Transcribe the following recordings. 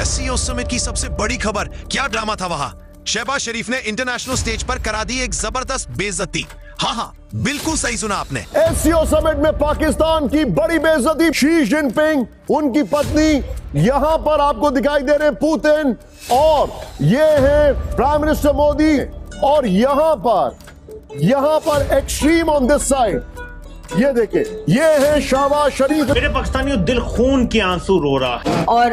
SCO summit की सबसे बड़ी खबर, क्या ड्रामा था वहां। शहबाज शरीफ ने इंटरनेशनल स्टेज पर करा दी एक जबरदस्त बेइज्जती। हाँ, बिल्कुल सही सुना आपने। एससीओ समिट में पाकिस्तान की बड़ी बेइज्जती। शी जिनपिंग, उनकी पत्नी, यहां पर आपको दिखाई दे रहे पुतिन, और ये है प्राइम मिनिस्टर मोदी, और यहां पर एक्सट्रीम ऑन दिस साइड, ये देखे, ये है शहबाज शरीफ। मेरे पाकिस्तानियों, दिल खून के आंसू रो रहा है। और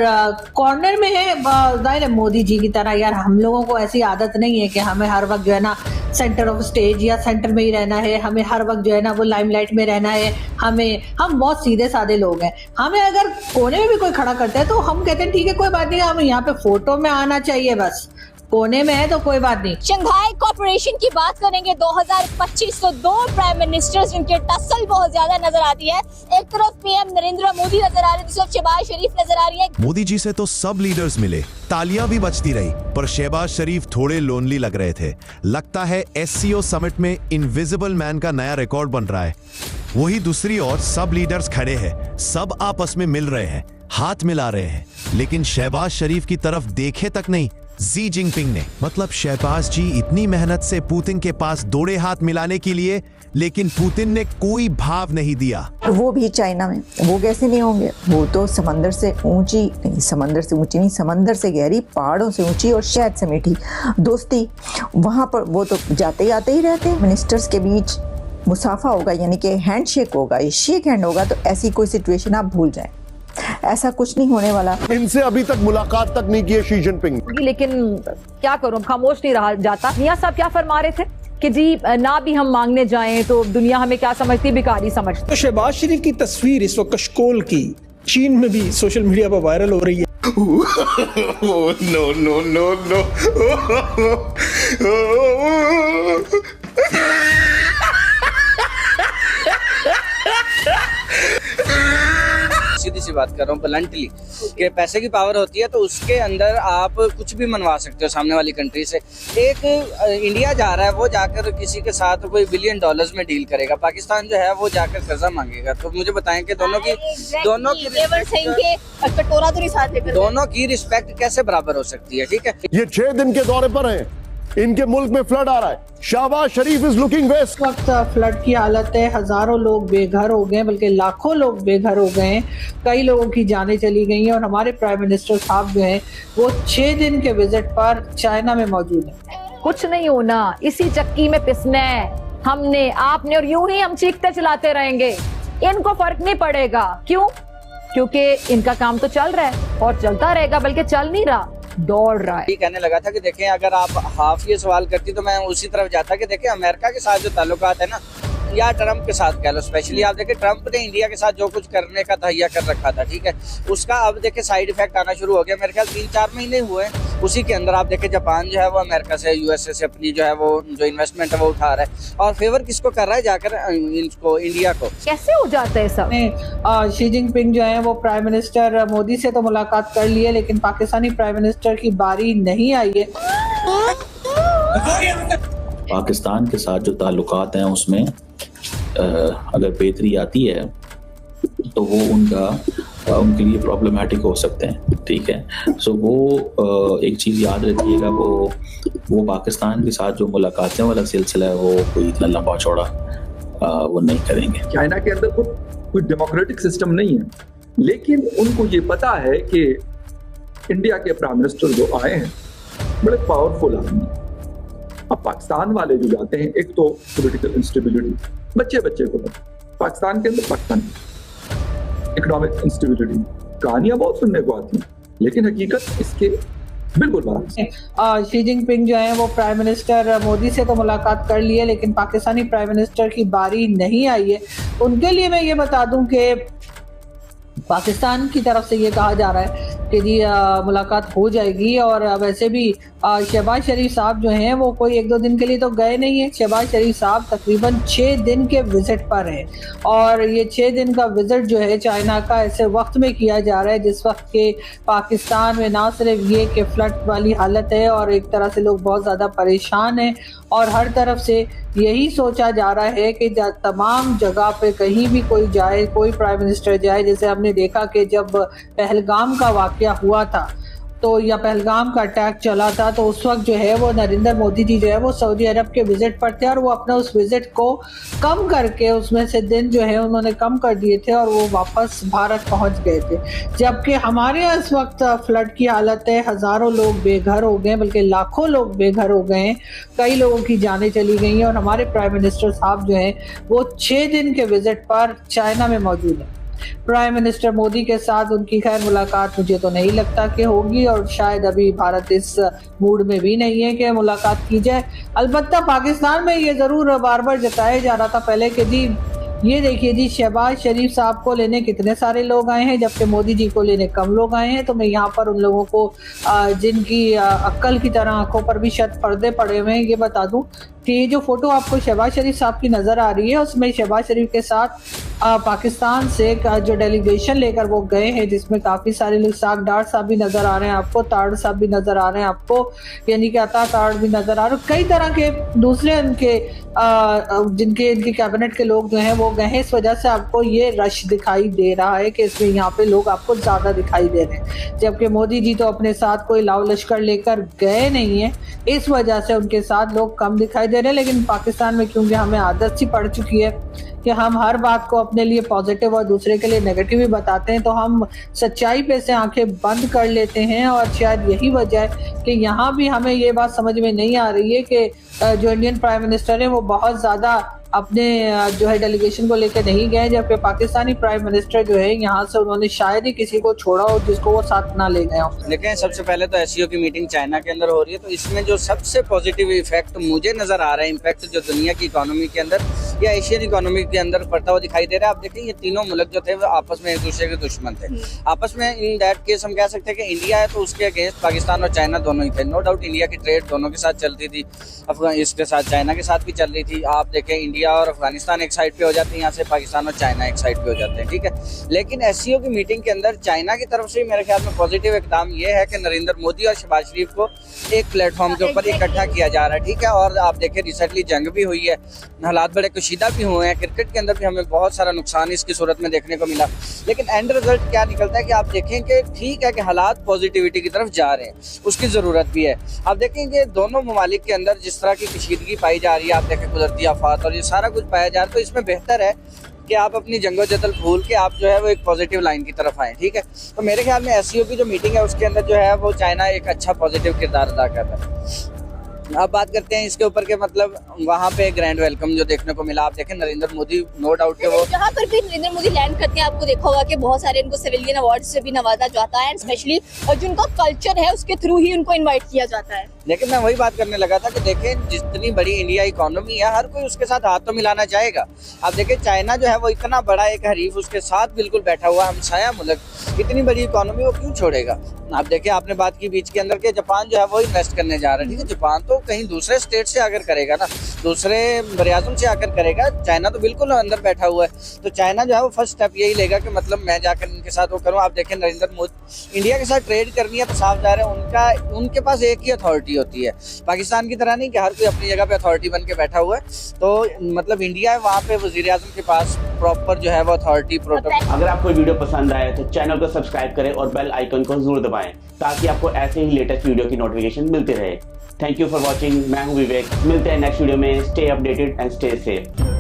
कॉर्नर में है जाहिर है मोदी जी की तरह। यार हम लोगों को ऐसी आदत नहीं है कि हमें हर वक्त जो है ना सेंटर ऑफ स्टेज या सेंटर में ही रहना है, हमें हर वक्त जो है ना वो लाइमलाइट में रहना है। हम बहुत सीधे साधे लोग हैं। हमें अगर कोने में भी कोई खड़ा करता है तो हम कहते हैं ठीक है कोई बात नहीं, हमें यहाँ पे फोटो में आना चाहिए, बस कोने में है तो कोई बात नहीं। शंघाई कोऑपरेशन की बात करेंगे 2025 तो दो प्राइम मिनिस्टर्स जिनके टसल बहुत ज्यादा नजर आती है। एक तरफ पीएम नरेंद्र मोदी नजर आ रहे हैं, दूसरी तरफ शहबाज शरीफ नजर आ रही है। मोदी जी से तो सब लीडर्स मिले, तालियां भी बजती रही, पर शहबाज शरीफ थोड़े लोनली लग रहे थे। लगता है एससीओ समिट में इनविजिबल मैन का नया रिकॉर्ड बन रहा है। वही दूसरी ओर सब लीडर्स खड़े हैं, सब आपस में मिल रहे हैं, हाथ मिला रहे हैं, लेकिन शहबाज शरीफ की तरफ देखे तक नहीं शी जिनपिंग ने। मतलब शहबाज जी इतनी मेहनत से पुतिन के पास दौड़े हाथ मिलाने के लिए, लेकिन पुतिन ने कोई भाव नहीं दिया। वो भी चाइना में, वो कैसे नहीं होंगे? वो तो समंदर से ऊंची नहीं, समंदर से ऊंची नहीं, समंदर से गहरी, पहाड़ों से ऊंची और शहद से मीठी दोस्ती। वहां पर वो तो जाते आते ही रहते हैं। मिनिस्टर्स के बीच मुसाफा होगा, यानी कि हैंडशेक होगा, शेक हैंड होगा, तो ऐसी कोई सिचुएशन आप भूल जाएं, ऐसा कुछ नहीं होने वाला। इनसे अभी तक मुलाकात तक नहीं की है शी जिनपिंग। लेकिन क्या करूं, खामोश नहीं रहा जाता। मियां साहब क्या फरमा रहे थे कि जी ना भी हम मांगने जाएं तो दुनिया हमें क्या समझती है, भिखारी समझती। तो शहबाज शरीफ की तस्वीर इस वक्त कशकोल की चीन में भी सोशल मीडिया पर वायरल हो रही है। नो सीधी सी बात कर रहा हूँ ब्लंटली कि पैसे की पावर होती है तो उसके अंदर आप कुछ भी मनवा सकते हो सामने वाली कंट्री से। एक इंडिया जा रहा है, वो जाकर किसी के साथ कोई $बिलियन में डील करेगा। पाकिस्तान जो है वो जाकर कर्जा मांगेगा। तो मुझे बताएं कि दोनों की रिस्पेक्ट कैसे बराबर हो सकती है? ठीक है, ये 6 दिन के दौरे पर हैं, इनके मुल्क में फ्लड आ रहा है। शहबाज शरीफ इज लुकिंग वेस्ट। वक्त फ्लड की हालत है, हजारों लोग बेघर हो गए, बल्कि लाखों लोग बेघर हो गए हैं। कई लोगों की जानें चली गई हैं और हमारे प्राइम मिनिस्टर साहब जो हैं वो 6 दिन के विजिट पर चाइना में मौजूद हैं। कुछ नहीं होना, इसी चक्की में पिसना है हमने, आपने, और यूं ही हम चीखते चलाते रहेंगे। इनको फर्क नहीं पड़ेगा। क्यों? क्योंकि इनका काम तो चल रहा है और चलता रहेगा, बल्कि चल नहीं रहा, दौड़ रहा है। कहने लगा था कि देखें अगर आप हाफ ये सवाल करती तो मैं उसी तरफ जाता कि देखें अमेरिका के साथ जो ताल्लुकात है ना, या ट्रंप के साथ कह लो, स्पेशली आप देखें ट्रंप ने इंडिया के साथ जो कुछ करने का तहैया कर रखा था, ठीक है, उसका अब देखें साइड इफेक्ट आना शुरू हो गया। मेरे ख्याल 3-4 महीने हुए हैं, उसी के अंदर आप देखें जापान जो है वो अमेरिका से, यूएसए से अपनी जो है वो जो इन्वेस्टमेंट है वो उठा रहा है। और फेवर किसको कर रहा है? जाकर इनको, इंडिया को। कैसे हो जाता है सब? शी जिनपिंग जो है वो प्राइम मिनिस्टर मोदी से तो मुलाकात कर ली है, लेकिन पाकिस्तानी प्राइम मिनिस्टर की बारी नहीं आई है। पाकिस्तान के साथ जो ताल्लुकात हैं उसमें अगर बेहतरी आती है तो वो उनके लिए प्रॉब्लमेटिक हो सकते हैं, ठीक है। सो वो एक चीज़ याद रखिएगा, वो पाकिस्तान के साथ जो मुलाकातें वाला सिलसिला है वो कोई इतना लंबा चौड़ा वो नहीं करेंगे। चाइना के अंदर कोई डेमोक्रेटिक सिस्टम नहीं है, लेकिन उनको ये पता है कि इंडिया के प्राइम मिनिस्टर जो आए हैं बड़े पावरफुल आदमी हैं। अब पाकिस्तान वाले जो जाते हैं, एक तो पॉलिटिकल इंस्टेबिलिटी, बच्चे को पाकिस्तान के अंदर पाकिस्तान इकोनॉमिक इंस्टेबिलिटी, कहानियां बहुत सुनने को आती हैं, लेकिन हकीकत इसके बिल्कुल बराबर। शी जिनपिंग जो है वो प्राइम मिनिस्टर मोदी से तो मुलाकात कर ली है, लेकिन पाकिस्तानी प्राइम मिनिस्टर की बारी नहीं आई है। उनके लिए मैं ये बता दूं कि पाकिस्तान की तरफ से ये कहा जा रहा है कि जी मुलाकात हो जाएगी। और वैसे भी शहबाज शरीफ साहब जो हैं वो कोई 1-2 दिन के लिए तो गए नहीं हैं। शहबाज शरीफ साहब तकरीबन 6 दिन के विजिट पर हैं, और ये 6 दिन का विजिट जो है चाइना का ऐसे वक्त में किया जा रहा है जिस वक्त के पाकिस्तान में ना सिर्फ ये कि फ्लड वाली हालत है और एक तरह से लोग बहुत ज़्यादा परेशान हैं, और हर तरफ से यही सोचा जा रहा है कि तमाम जगह पे कहीं भी कोई जाए, कोई प्राइम मिनिस्टर जाए, जैसे हमने देखा कि जब पहलगाम का वाकया हुआ था तो या पहलगाम का अटैक चला था, तो उस वक्त जो है वो नरेंद्र मोदी जी जो है वो सऊदी अरब के विजिट पर थे और वो अपने उस विजिट को कम करके उसमें से दिन जो है उन्होंने कम कर दिए थे और वो वापस भारत पहुंच गए थे। जबकि हमारे यहाँ इस वक्त फ्लड की हालत है, हजारों लोग बेघर हो गए, बल्कि लाखों लोग बेघर हो गए हैं, कई लोगों की जानें चली गई हैं और हमारे प्राइम मिनिस्टर साहब जो हैं वो 6 दिन के विजिट पर चाइना में मौजूद हैं। प्राइम मिनिस्टर मोदी के साथ उनकी खैर मुलाकात मुझे तो नहीं लगता कि होगी और शायद अभी भारत इस मूड में भी नहीं है कि मुलाकात की जाए। अलबत्ता पाकिस्तान में ये ज़रूर बार बार जताया जा रहा था पहले कि जी ये देखिए जी शहबाज शरीफ साहब को लेने कितने सारे लोग आए हैं जबकि मोदी जी को लेने कम लोग आए हैं। तो मैं यहाँ पर उन लोगों को जिनकी अक्ल की तरह आंखों पर भी शत पर्दे पड़े हुए हैं ये बता दूं कि ये जो फोटो आपको शहबाज शरीफ साहब की नज़र आ रही है उसमें शहबाज शरीफ के साथ पाकिस्तान से जो डेलीगेशन लेकर वो गए हैं जिसमें काफ़ी सारे लोग, साग डार साहब भी नज़र आ रहे हैं आपको, ताड़ साहब भी नज़र आ रहे हैं आपको, यानी कि अता ताड़ भी नज़र आ रहे हैं, कई तरह के दूसरे उनके इनके कैबिनेट के लोग जो हैं वो गए हैं। इस वजह से आपको ये रश दिखाई दे रहा है कि इसमें यहाँ पे लोग आपको ज़्यादा दिखाई दे रहे हैं, जबकि मोदी जी तो अपने साथ कोई लाव लश्कर लेकर गए नहीं है, इस वजह से उनके साथ लोग कम दिखाई दे रहे हैं। लेकिन पाकिस्तान में क्योंकि हमें आदत सी पड़ चुकी है कि हम हर बात को अपने लिए पॉजिटिव और दूसरे के लिए नेगेटिव ही बताते हैं, तो हम सच्चाई पे से आंखें बंद कर लेते हैं और शायद यही वजह है कि यहाँ भी हमें ये बात समझ में नहीं आ रही है कि जो इंडियन प्राइम मिनिस्टर है वो बहुत ज़्यादा अपने जो है डेलीगेशन को लेकर नहीं गए, जबकि पाकिस्तानी प्राइम मिनिस्टर जो है यहाँ से उन्होंने शायद ही किसी को छोड़ा हो जिसको वो साथ ना ले गए हो। लेकिन सबसे पहले तो एससीओ की मीटिंग चाइना के अंदर हो रही है, तो इसमें जो सबसे पॉजिटिव इफेक्ट मुझे नजर आ रहा है, इम्पैक्ट जो दुनिया की इकोनॉमी के अंदर या एशियन इकोनॉमी के अंदर पड़ता हुआ दिखाई दे रहा है। आप देखें ये तीनों मुल्क जो थे वो आपस में एक दूसरे के दुश्मन थे। आपस में इन दैट केस हम कह सकते हैं कि इंडिया है तो उसके अगेंस्ट पाकिस्तान और चाइना दोनों ही थे। नो डाउट इंडिया की ट्रेड दोनों के साथ चलती थी, इसके साथ चाइना के साथ भी चल रही थी। आप देखें इंडिया और अफगानिस्तान एक साइड पे हो जाते हैं, यहाँ से पाकिस्तान और चाइना एक साइड पे हो जाते हैं, ठीक है। लेकिन एससीओ की मीटिंग के अंदर चाइना की तरफ से मेरे ख्याल में पॉजिटिव इकदाम ये है कि नरेंद्र मोदी और शहबाज शरीफ को एक प्लेटफॉर्म के ऊपर इकट्ठा किया जा रहा है, ठीक है। और आप देखें रिसेंटली जंग भी हुई है, हालात बड़े कशीदा भी हुए हैं, क्रिकेट के अंदर भी हमें बहुत सारा नुकसान इसकी सूरत में देखने को मिला। लेकिन एंड रिजल्ट क्या निकलता है कि आप देखें कि ठीक है कि हालात पॉजिटिविटी की तरफ जा रहे हैं, उसकी ज़रूरत भी है। आप देखें कि दोनों ममालिक के अंदर जिस तरह की कशीदगी पाई जा रही है, आप देखें कुदरती आफात और ये सारा कुछ पाया जा रहा है, तो इसमें बेहतर है कि आप अपनी जंगो-जदल भूल के आप जो है वो एक पॉजिटिव लाइन की तरफ आएँ, ठीक है। तो मेरे ख्याल में एससीओ की जो मीटिंग है उसके अंदर जो है वो चाइना एक अच्छा पॉजिटिव किरदार अदा कर रहा है। अब बात करते हैं इसके ऊपर के मतलब वहाँ पे ग्रैंड वेलकम जो देखने को मिला। आप देखें नरेंद्र मोदी नो डाउट के वो जहाँ पर भी नरेंद्र मोदी लैंड करते हैं आपको देखा होगा कि बहुत सारे इनको सिविलियन अवार्ड से भी नवाजा जाता है, एंड स्पेशली और जो उनका कल्चर है उसके थ्रू ही उनको इनवाइट किया जाता है। लेकिन मैं वही बात करने लगा था कि देखें जितनी बड़ी इंडिया इकोनॉमी है हर कोई उसके साथ हाथ तो मिलाना चाहेगा। आप देखें चाइना जो है वो इतना बड़ा एक हरीफ उसके साथ बिल्कुल बैठा हुआ हमसाया मुल्क, इतनी बड़ी इकोनॉमी वो क्यों छोड़ेगा। आप देखें आपने बात की बीच के अंदर के जापान जो है वो इन्वेस्ट करने जा रहा है, ठीक है। जापान तो कहीं दूसरे स्टेट से आकर करेगा ना, दूसरे बरियाज़ुम से आकर करेगा, चाइना तो बिल्कुल अंदर बैठा हुआ है। तो चाइना जो है वो फर्स्ट स्टेप यही लेगा कि मतलब मैं जाकर इनके साथ वो करूँ। आप देखें नरेंद्र मोदी इंडिया के साथ ट्रेड करनी है तो साफ जा रहा है उनके पास एक ही अथॉरिटी होती है, पाकिस्तान की तरह नहीं कि हर कोई अपनी जगह पे अथॉरिटी बन के बैठा हुआ है। तो मतलब इंडिया है वहाँ पे वज़ीर आज़म के पास प्रॉपर जो है वो अथॉरिटी प्रोटोकॉल। अगर आपको वीडियो पसंद आए तो चैनल को सब्सक्राइब करें और बेल आइकन को जरूर दबाएं ताकि आपको ऐसे ही लेटेस्ट वीडियो की नोटिफिकेशन मिलती रहे। Thank you for watching. मैं हूँ विवेक, मिलते हैं नेक्स्ट वीडियो में। Stay updated and stay safe.